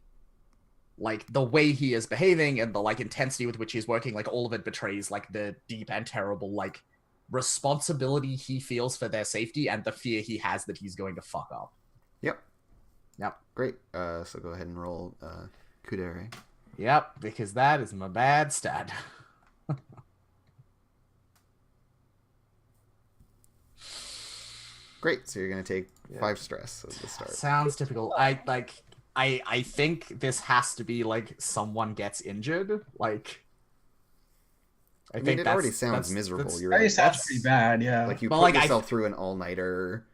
[SPEAKER 4] like the way he is behaving and the like intensity with which he's working, like all of it betrays like the deep and terrible like responsibility he feels for their safety and the fear he has that he's going to fuck up.
[SPEAKER 1] Yep.
[SPEAKER 4] Yep.
[SPEAKER 1] Great. So go ahead and roll Kudere.
[SPEAKER 4] Yep, because that is my bad stat.
[SPEAKER 1] Great. So you're gonna take 5 stress at the start.
[SPEAKER 4] Sounds typical. I think this has to be like someone gets injured. Like
[SPEAKER 1] I mean, it already sounds miserable. You're
[SPEAKER 5] That
[SPEAKER 1] right.
[SPEAKER 5] sounds pretty bad, yeah.
[SPEAKER 1] Like you
[SPEAKER 4] But,
[SPEAKER 1] put
[SPEAKER 4] like,
[SPEAKER 1] yourself through an all-nighter.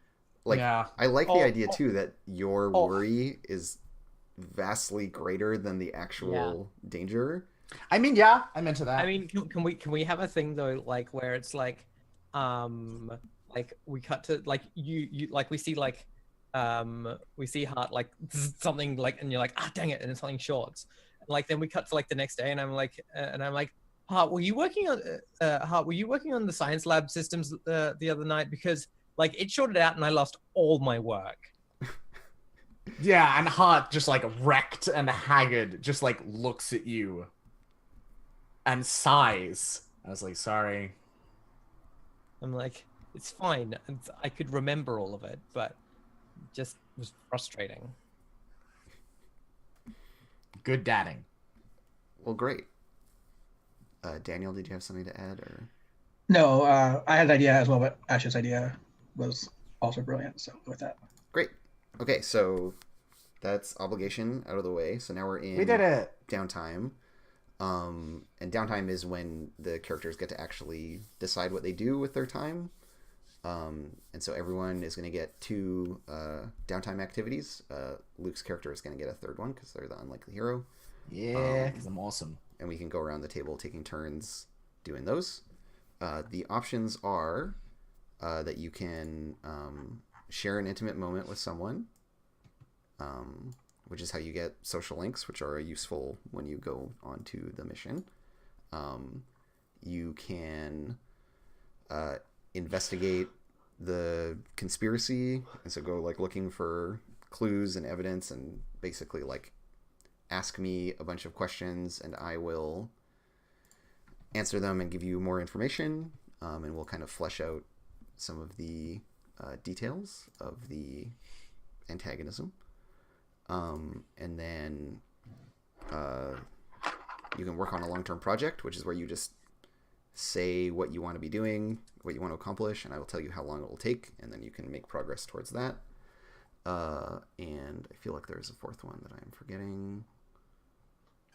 [SPEAKER 1] Like
[SPEAKER 4] Yeah.
[SPEAKER 1] I like the
[SPEAKER 2] Oh,
[SPEAKER 1] idea too that your
[SPEAKER 2] oh.
[SPEAKER 1] worry is vastly greater than the actual danger.
[SPEAKER 4] I mean, yeah, I'm into that.
[SPEAKER 2] I mean, can we have a thing though, like where it's like we cut to like you like we see Hart like something like, and you're like, ah, dang it, and it's something shorts. And, like then we cut to like the next day, and I'm like, Hart, were you working on the science lab systems the other night? Because like it shorted out and I lost all my work.
[SPEAKER 4] Yeah, and Hart just like wrecked and haggard, just like looks at you and sighs. I was like, sorry.
[SPEAKER 2] I'm like, it's fine. I could remember all of it, but it just was frustrating.
[SPEAKER 4] Good dadding.
[SPEAKER 1] Well, great. Daniel, did you have something to add or?
[SPEAKER 5] No, I had an idea as well, but Ash's idea was also brilliant. So with that,
[SPEAKER 1] Great. Okay, so that's obligation out of the way. So now we're in
[SPEAKER 4] We did it.
[SPEAKER 1] downtime. And downtime is when the characters get to actually decide what they do with their time. And so everyone is going to get 2 downtime activities. Luke's character is going to get a 3rd one because they're the unlikely hero.
[SPEAKER 4] Yeah, because I'm awesome.
[SPEAKER 1] And we can go around the table taking turns doing those. The options are that you can share an intimate moment with someone, which is how you get social links, which are useful when you go onto the mission. You can investigate the conspiracy, and so go like looking for clues and evidence, and basically like ask me a bunch of questions, and I will answer them and give you more information, and we'll kind of flesh out some of the details of the antagonism. And then you can work on a long-term project, which is where you just say what you want to be doing, what you want to accomplish, and I will tell you how long it will take, and then you can make progress towards that. And I feel like there's a 4th one that I'm forgetting.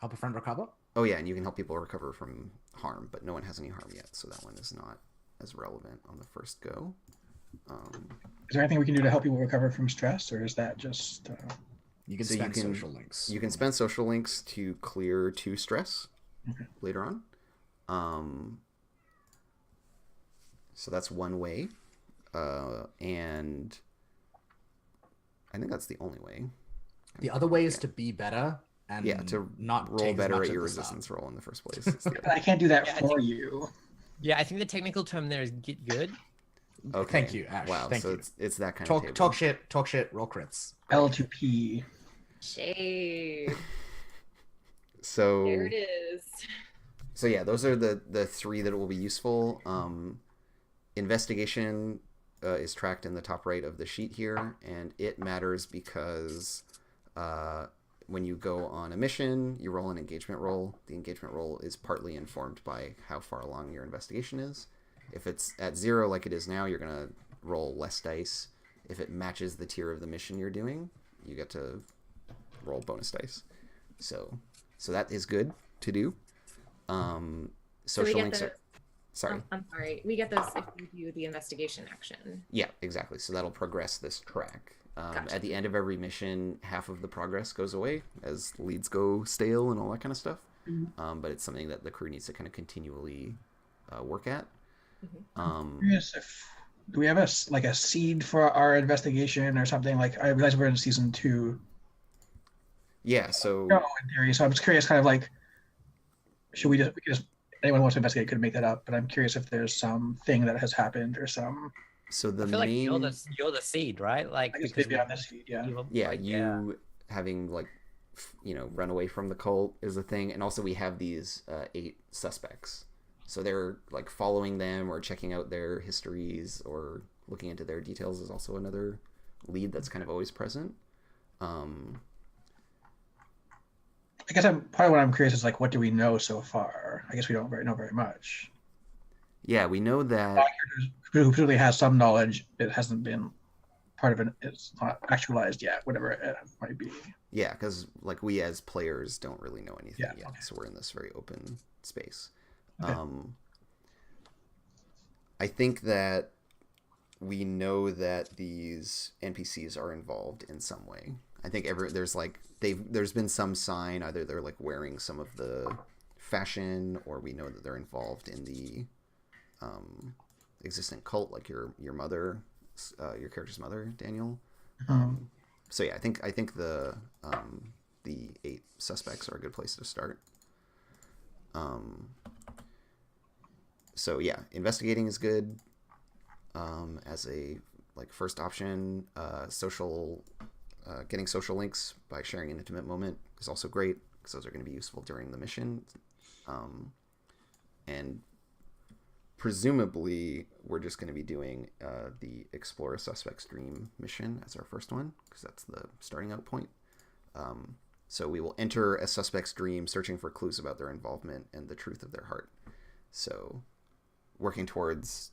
[SPEAKER 4] Help a friend recover?
[SPEAKER 1] Oh yeah, and you can help people recover from harm, but no one has any harm yet, so that one is not as relevant on the first go.
[SPEAKER 5] is there anything we can do to help people recover from stress, or is that just?
[SPEAKER 4] You can
[SPEAKER 1] So
[SPEAKER 4] spend social links.
[SPEAKER 1] You can spend social links to clear 2 stress
[SPEAKER 5] Okay.
[SPEAKER 1] later on. So that's one way. And I think that's the only way.
[SPEAKER 4] The other way is to be better and
[SPEAKER 1] to
[SPEAKER 4] not
[SPEAKER 1] roll
[SPEAKER 4] take as
[SPEAKER 1] better
[SPEAKER 4] much
[SPEAKER 1] at your
[SPEAKER 4] of the stuff.
[SPEAKER 1] resistance roll in the first place. It's the-
[SPEAKER 5] But I can't do that
[SPEAKER 2] Yeah, I
[SPEAKER 5] for
[SPEAKER 2] think-
[SPEAKER 5] you.
[SPEAKER 2] Yeah, I think the technical term there is get good.
[SPEAKER 1] Okay.
[SPEAKER 4] Thank you, Ash.
[SPEAKER 1] Wow,
[SPEAKER 4] Thank
[SPEAKER 1] so
[SPEAKER 4] you.
[SPEAKER 1] it's that kind of table.
[SPEAKER 4] Talk shit, roll crits.
[SPEAKER 5] L2P.
[SPEAKER 3] Shade.
[SPEAKER 1] So
[SPEAKER 3] There it is.
[SPEAKER 1] So yeah, those are the 3 that will be useful. Investigation is tracked in the top right of the sheet here, and it matters because when you go on a mission, you roll an engagement roll. The engagement roll is partly informed by how far along your investigation is. If it's at 0 like it is now, you're going to roll less dice. If it matches the tier of the mission you're doing, you get to roll bonus dice. So that is good to do.
[SPEAKER 3] So we
[SPEAKER 1] Social
[SPEAKER 3] get
[SPEAKER 1] links
[SPEAKER 3] those.
[SPEAKER 1] are... Sorry.
[SPEAKER 3] I'm sorry. We get those if we do the investigation action.
[SPEAKER 1] Yeah, exactly. So that'll progress this track.
[SPEAKER 3] Gotcha.
[SPEAKER 1] At the end of every mission, half of the progress goes away as leads go stale and all that kind of stuff.
[SPEAKER 3] Mm-hmm.
[SPEAKER 1] But it's something that the crew needs to kind of continually work at.
[SPEAKER 5] Curious if do we have a seed for our investigation or something? Like I realize we're in season 2.
[SPEAKER 1] Yeah, so
[SPEAKER 5] No, in theory. So I'm just curious, kind of like, should we just anyone who wants to investigate could make that up? But I'm curious if there's something that has happened or some.
[SPEAKER 1] so the
[SPEAKER 2] I feel like
[SPEAKER 1] main
[SPEAKER 2] you're the seed, right? Like
[SPEAKER 5] I guess
[SPEAKER 2] because
[SPEAKER 5] maybe on this seed, yeah.
[SPEAKER 1] yeah, you having like run away from the cult is a thing, and also we have these 8 suspects, so they're like following them or checking out their histories or looking into their details is also another lead that's kind of always present.
[SPEAKER 5] I guess part of what I'm curious is like, what do we know so far? I guess we don't know very much.
[SPEAKER 1] Yeah, we know that
[SPEAKER 5] Who clearly has some knowledge, it hasn't been part of it. It's not actualized yet, whatever it might be.
[SPEAKER 1] yeah, because like we as players don't really know anything
[SPEAKER 5] Yeah,
[SPEAKER 1] yet,
[SPEAKER 5] okay.
[SPEAKER 1] so we're in this very open space.
[SPEAKER 5] Okay.
[SPEAKER 1] I think that we know that these NPCs are involved in some way. I think there's been some sign, either they're like wearing some of the fashion, or we know that they're involved in the existent cult, like your mother, your character's mother, Daniel. So yeah, I think the 8 suspects are a good place to start. So yeah, investigating is good as a like first option. Getting social links by sharing an intimate moment is also great, because those are going to be useful during the mission. And presumably we're just going to be doing the Explore a Suspect's Dream mission as our first one, because that's the starting out point. So we will enter a suspect's dream, searching for clues about their involvement and the truth of their heart. So working towards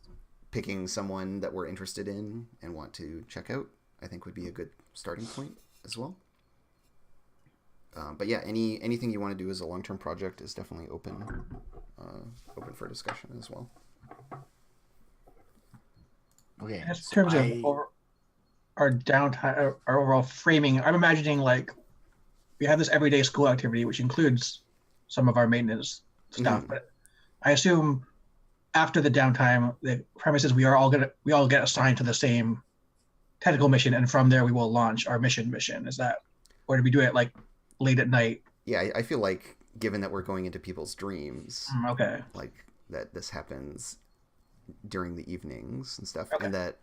[SPEAKER 1] picking someone that we're interested in and want to check out, I think would be a good starting point as well. But yeah, anything you want to do as a long-term project is definitely open for discussion as well.
[SPEAKER 4] Okay.
[SPEAKER 5] In terms of our downtime, our overall framing, I'm imagining like we have this everyday school activity, which includes some of our maintenance stuff. But I assume after the downtime, the premise is we all get assigned to the same technical mission, and from there we will launch our mission. Is that, or do we do it like late at night?
[SPEAKER 1] Yeah, I feel like given that we're going into people's dreams,
[SPEAKER 5] okay,
[SPEAKER 1] like that this happens during the evenings and stuff,
[SPEAKER 5] okay.
[SPEAKER 1] and that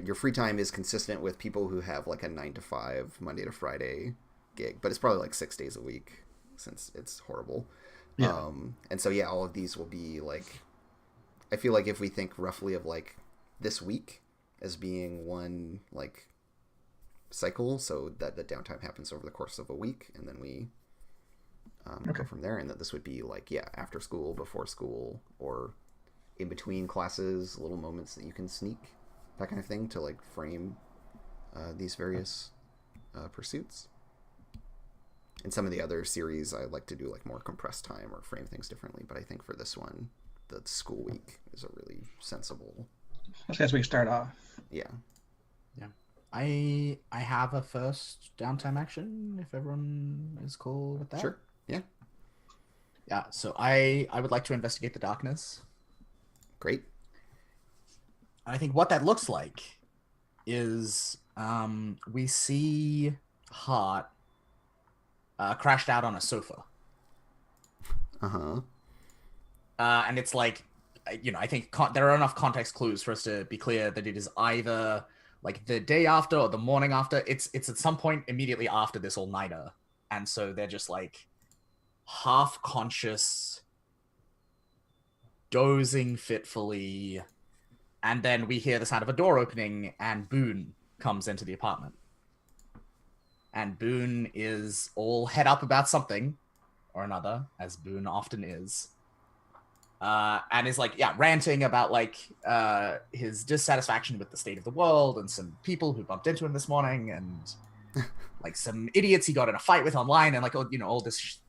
[SPEAKER 1] your free time is consistent with people who have like a 9 to 5 Monday to Friday gig, but it's probably like 6 days a week since it's horrible.
[SPEAKER 5] Yeah.
[SPEAKER 1] And so yeah, all of these will be like, I feel like if we think roughly of like this week as being one like cycle, so that the downtime happens over the course of a week, and then we go from there, and that this would be like after school, before school, or in between classes, little moments that you can sneak, that kind of thing, to like frame these various pursuits. In some of the other series, I like to do like more compressed time or frame things differently, but I think for this one, the school week is a really sensible.
[SPEAKER 5] As we start off.
[SPEAKER 1] Yeah.
[SPEAKER 4] I have a first downtime action, if everyone is cool with that.
[SPEAKER 1] Sure. Yeah.
[SPEAKER 4] Yeah, so I would like to investigate the darkness.
[SPEAKER 1] Great.
[SPEAKER 4] I think what that looks like is we see Hart crashed out on a sofa.
[SPEAKER 1] Uh-huh.
[SPEAKER 4] And it's like, I think there are enough context clues for us to be clear that it is either like the day after or the morning after. It's at some point immediately after this all-nighter. And so they're just like half conscious, dozing fitfully. And then we hear the sound of a door opening, and Boone comes into the apartment. And Boone is all head up about something or another, as Boone often is. And is like, ranting about like his dissatisfaction with the state of the world and some people who bumped into him this morning, and like some idiots he got in a fight with online, and like all this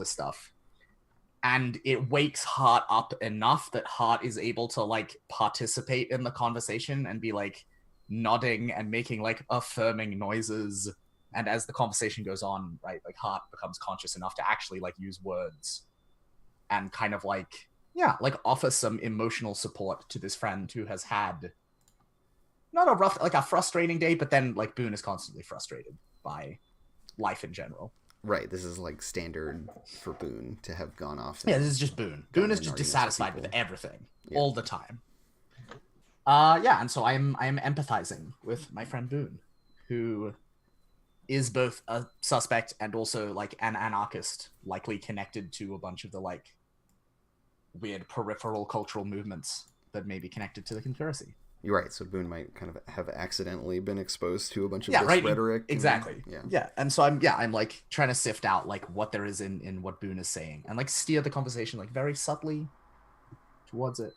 [SPEAKER 4] stuff. And it wakes Hart up enough that Hart is able to like participate in the conversation and be like nodding and making like affirming noises. And as the conversation goes on, right, like Hart becomes conscious enough to actually like use words and kind of like, yeah, like offer some emotional support to this friend who has had not a rough, like a frustrating day, but then like Boone is constantly frustrated by life in general.
[SPEAKER 1] Right. This is like standard for Boone to have gone off.
[SPEAKER 4] Yeah, this is just Boone. Boone is just dissatisfied with everything all the time. Yeah, and so I'm empathizing with my friend Boone, who is both a suspect and also like an anarchist, likely connected to a bunch of the like weird peripheral cultural movements that may be connected to the conspiracy.
[SPEAKER 1] You're right. So Boone might kind of have accidentally been exposed to a bunch of this rhetoric.
[SPEAKER 4] Exactly. Yeah. And so I'm like trying to sift out like what there is in what Boone is saying and like steer the conversation like very subtly towards it.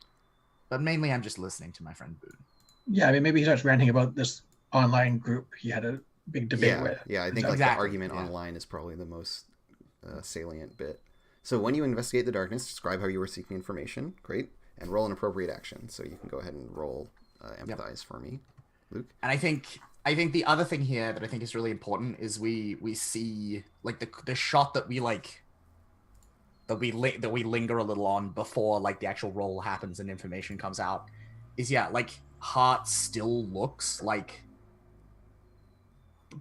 [SPEAKER 4] But mainly I'm just listening to my friend Boone.
[SPEAKER 5] Yeah, I mean, maybe he starts ranting about this online group he had a big debate with.
[SPEAKER 1] Yeah, I think like the argument online is probably the most salient bit. So when you investigate the darkness, describe how you were seeking information. Great. And roll an appropriate action. So you can go ahead and roll empathize for me, Luke.
[SPEAKER 4] And I think the other thing here that I think is really important is we see like the shot that we like that we linger a little on before like the actual roll happens and information comes out is like Hart still looks like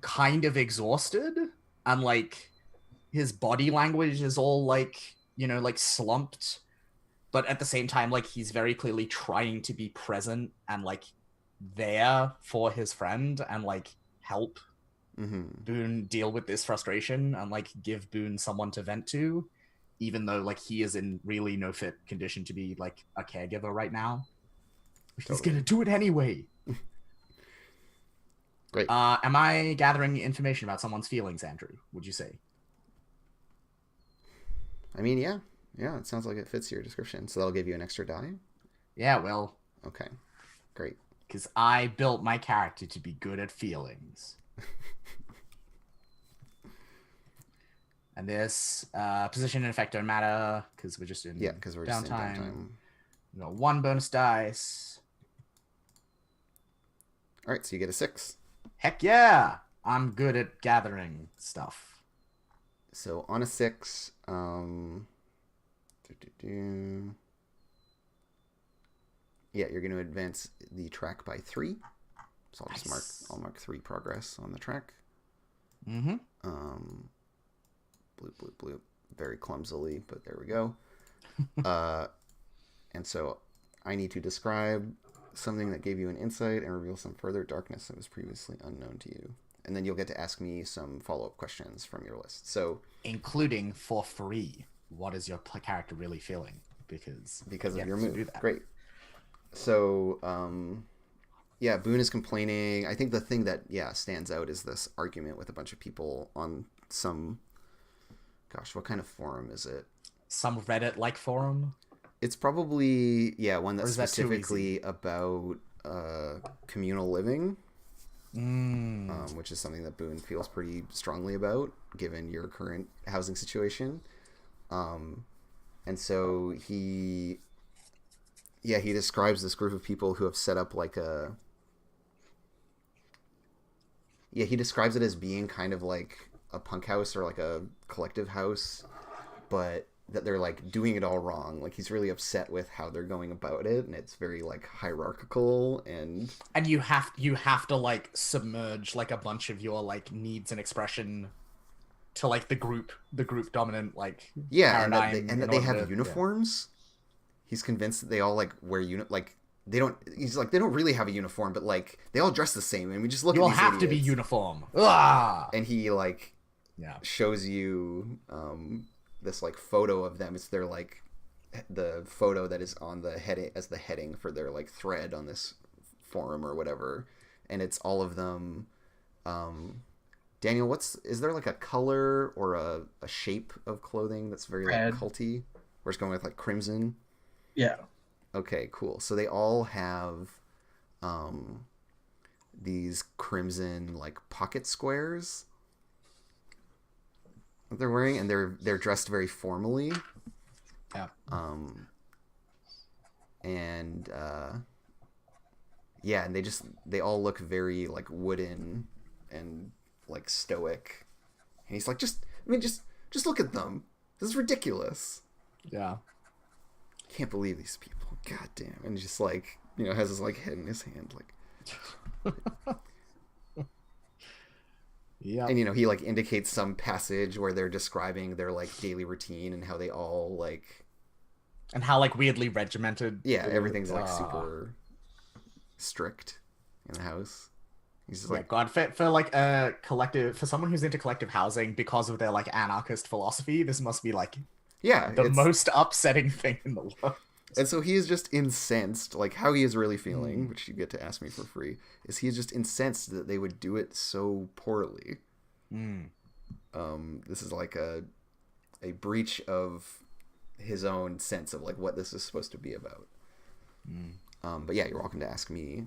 [SPEAKER 4] kind of exhausted and like his body language is all like like slumped. But at the same time, like, he's very clearly trying to be present and, like, there for his friend and, like, help Boone deal with this frustration and, like, give Boone someone to vent to, even though, like, he is in really no fit condition to be, like, a caregiver right now. He's gonna do it anyway.
[SPEAKER 1] Great.
[SPEAKER 4] Am I gathering information about someone's feelings, Andrew, would you say?
[SPEAKER 1] I mean, yeah. Yeah, it sounds like it fits your description. So that'll give you an extra die?
[SPEAKER 4] Yeah, well.
[SPEAKER 1] Okay, great.
[SPEAKER 4] Because I built my character to be good at feelings. And this position and effect don't matter because we're just in
[SPEAKER 1] because we're just in downtime.
[SPEAKER 4] We got 1 bonus dice.
[SPEAKER 1] All right, so you get a 6.
[SPEAKER 4] Heck yeah! I'm good at gathering stuff.
[SPEAKER 1] So on a 6, yeah, you're going to advance the track by 3. So I'll just mark 3 progress on the track.
[SPEAKER 4] Mm-hmm.
[SPEAKER 1] Bloop, very clumsily, but there we go. And so I need to describe something that gave you an insight and reveal some further darkness that was previously unknown to you. And then you'll get to ask me some follow-up questions from your list. So,
[SPEAKER 4] including for free, what is your character really feeling? Because
[SPEAKER 1] of your move. Great. So, Boone is complaining. I think the thing that stands out is this argument with a bunch of people on some. Gosh, what kind of forum is it?
[SPEAKER 4] Some Reddit-like forum.
[SPEAKER 1] It's probably one that's specifically about communal living. Which is something that Boone feels pretty strongly about, given your current housing situation. And so he describes this group of people who have set up like he describes it as being kind of like a punk house or like a collective house, but that they're like doing it all wrong. Like he's really upset with how they're going about it, and it's very like hierarchical and
[SPEAKER 4] you have to like submerge like a bunch of your like needs and expression to like the group dominant like paradigm,
[SPEAKER 1] and that they have uniforms. He's convinced that they all like wear they don't really have a uniform, but like they all dress the same, and we just look at these idiots.
[SPEAKER 4] You'll have to be uniform. And
[SPEAKER 1] he like shows you this like photo of them. It's their like the photo that is on the heading as the heading for their like thread on this forum or whatever, and it's all of them. Daniel, is there like a color or a shape of clothing that's very like culty? We're just going with like crimson.
[SPEAKER 5] Yeah.
[SPEAKER 1] Okay, cool. So they all have these crimson like pocket squares that they're wearing, and they're dressed very formally.
[SPEAKER 4] Yeah.
[SPEAKER 1] And they all look very like wooden and like stoic. And he's like, just look at them. This is ridiculous.
[SPEAKER 4] Yeah.
[SPEAKER 1] can't believe these people. God damn. And just like, you know, has his like head in his hand, like.
[SPEAKER 4] Yeah.
[SPEAKER 1] And you know, he like indicates some passage where they're describing their like daily routine and how they all like.
[SPEAKER 4] And how like weirdly regimented.
[SPEAKER 1] Yeah, everything's like super strict in the house. He's just
[SPEAKER 4] Yeah,
[SPEAKER 1] like,
[SPEAKER 4] God, for like a collective, for someone who's into collective housing because of their like anarchist philosophy, this must be like
[SPEAKER 1] yeah,
[SPEAKER 4] the most upsetting thing in the world.
[SPEAKER 1] And so he is just incensed, like how he is really feeling, which you get to ask me for free, is he is just incensed that they would do it so poorly. This is like a breach of his own sense of like what this is supposed to be about. But yeah, you're welcome to ask me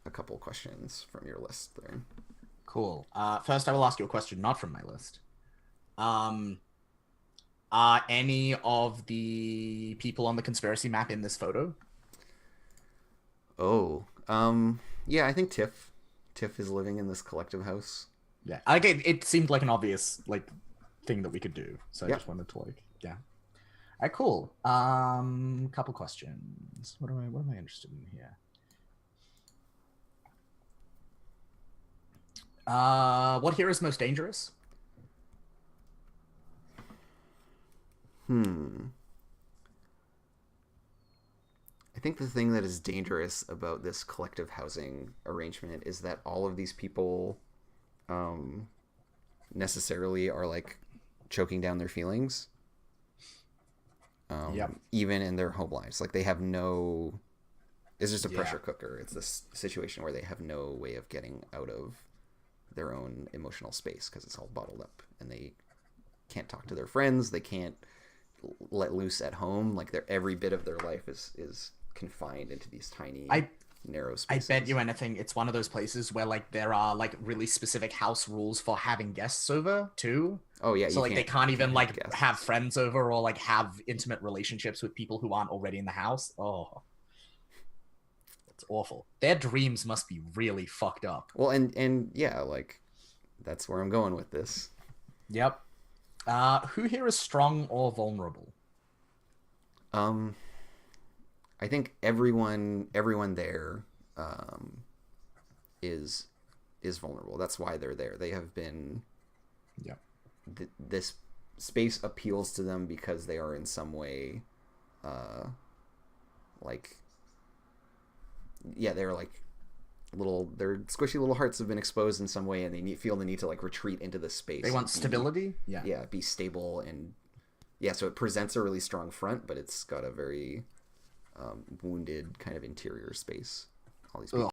[SPEAKER 1] a couple questions from your list there.
[SPEAKER 4] Cool. First, I will ask you a question not from my list. Are any of the people on the conspiracy map in this photo?
[SPEAKER 1] Oh, yeah, I think Tiff is living in this collective house.
[SPEAKER 4] Yeah, it seemed like an obvious like thing that we could do, so I just wanted to like, yeah. All right, cool. Couple questions. What am I interested in here? What hero is most dangerous?
[SPEAKER 1] I think the thing that is dangerous about this collective housing arrangement is that all of these people necessarily are like choking down their feelings. Even in their home lives. Like they have no... It's just a pressure cooker. It's this situation where they have no way of getting out of their own emotional space because it's all bottled up. And they can't talk to their friends. They can't let loose at home. Like every bit of their life is confined into these tiny... narrow spaces.
[SPEAKER 4] I bet you anything it's one of those places where like there are like really specific house rules for having guests over too.
[SPEAKER 1] Oh yeah,
[SPEAKER 4] so like they can't even like have friends over or like have intimate relationships with people who aren't already in the house. Oh, it's awful. Their dreams must be really fucked up.
[SPEAKER 1] Well, and yeah, like that's where I'm going with this.
[SPEAKER 4] Yep. Who here is strong or vulnerable?
[SPEAKER 1] I think everyone there is vulnerable. That's why they're there. They have been.
[SPEAKER 4] Yeah.
[SPEAKER 1] This space appeals to them because they are in some way, they're like their squishy little hearts have been exposed in some way, and they feel the need to like retreat into the space.
[SPEAKER 4] They want stability. Yeah,
[SPEAKER 1] be stable and so it presents a really strong front, but it's got a very wounded kind of interior space. All these people.